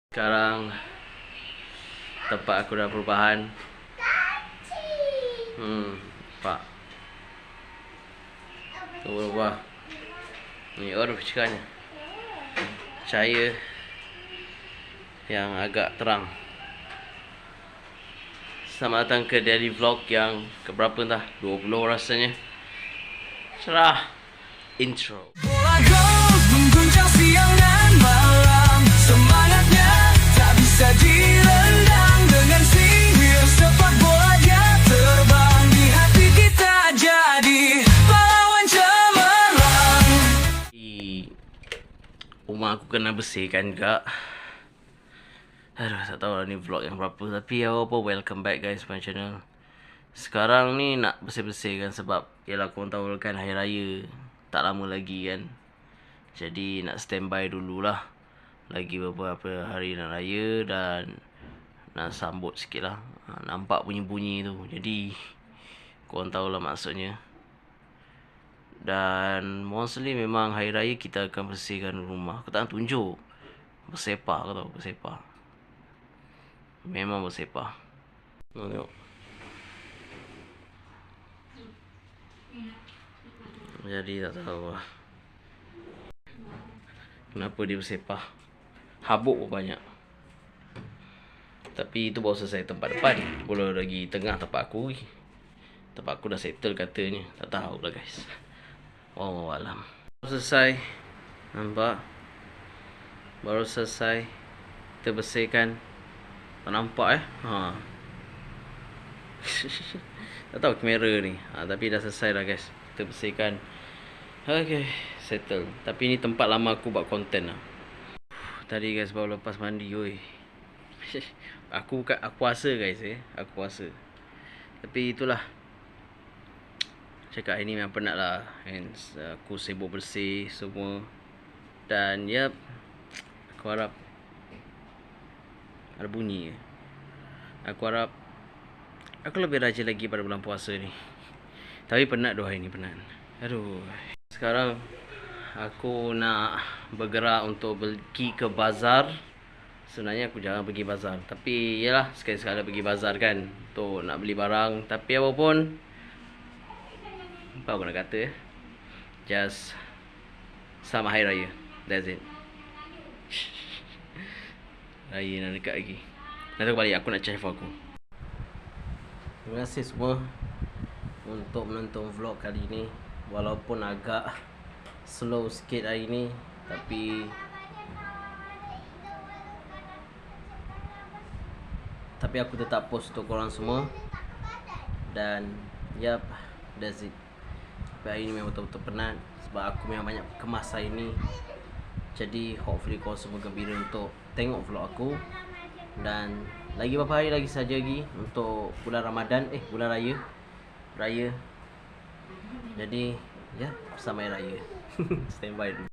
Sekarang tempat aku dah perubahan. Pak. Tu berubah. Ni orang cakapnya. Cahaya yang agak terang. Selamat datang ke daily vlog yang keberapa entah, 20 rasanya. Cerah. Intro. Mengguncang siang dan malam, semangatnya tak bisa direndam. Dengan sihir sepak bola dia terbang di hati kita, jadi pahlawan cemerlang. Rumah aku kena bersihkan juga. Aduh, tak tahu lah ni vlog yang berapa. Tapi apa, welcome back guys my channel. Sekarang ni nak bersih-bersih kan, sebab yalah korang tahu kan hari raya tak lama lagi kan. Jadi nak standby dululah. Lagi beberapa hari nak raya dan nak sambut sikit lah. Nampak bunyi-bunyi tu. Jadi korang tahulah maksudnya. Dan mostly memang hari raya kita akan bersihkan rumah. Aku tak nak tunjuk. Bersepah kau tahu, bersepah. Memang bersepah. Tengok. Jadi tak tahu lah kenapa dia bersepah. Habuk pun banyak. Tapi itu baru selesai tempat depan. Belum lagi tengah tempat aku. Tempat aku dah settle katanya. Tak tahu lah guys. Wallahu alam. Baru selesai. Nampak? Baru selesai. Kita bersihkan. Tak nampak tak tahu kamera ni. Tapi dah selesai dah guys. Kita bersihkan. Okay, settle. Tapi ni tempat lama aku buat konten lah. Tadi guys baru lepas mandi oi. Aku puasa guys Aku puasa. Tapi itulah. Cakap hari ni memang penat lah. Aku sibuk bersih semua. Dan yap, aku harap ada bunyi. Aku harap aku lebih rajin lagi pada bulan puasa ni. Tapi penat doh hari ni, penat. Aduh. Sekarang aku nak bergerak untuk pergi ke bazar. Sebenarnya aku jarang pergi bazar, tapi yalah sekali-sekala pergi bazar kan, untuk nak beli barang. Tapi apapun, apa aku nak kata, just selamat hari raya. That's it. Raya nak dekat lagi. Nanti aku balik, aku nak charge phone aku. Terima kasih semua untuk menonton vlog kali ni. Walaupun agak slow sikit hari ni, tapi aku tetap post untuk korang semua. Dan yap, that's it. Tapi hari ni memang betul-betul penat, sebab aku memang banyak kemas hari ni. Jadi hopefully korang semua gembira untuk tengok vlog aku. Dan lagi beberapa hari lagi saja lagi untuk bulan Ramadan, bulan Raya. Jadi ya, bersama raya. Stand by dulu.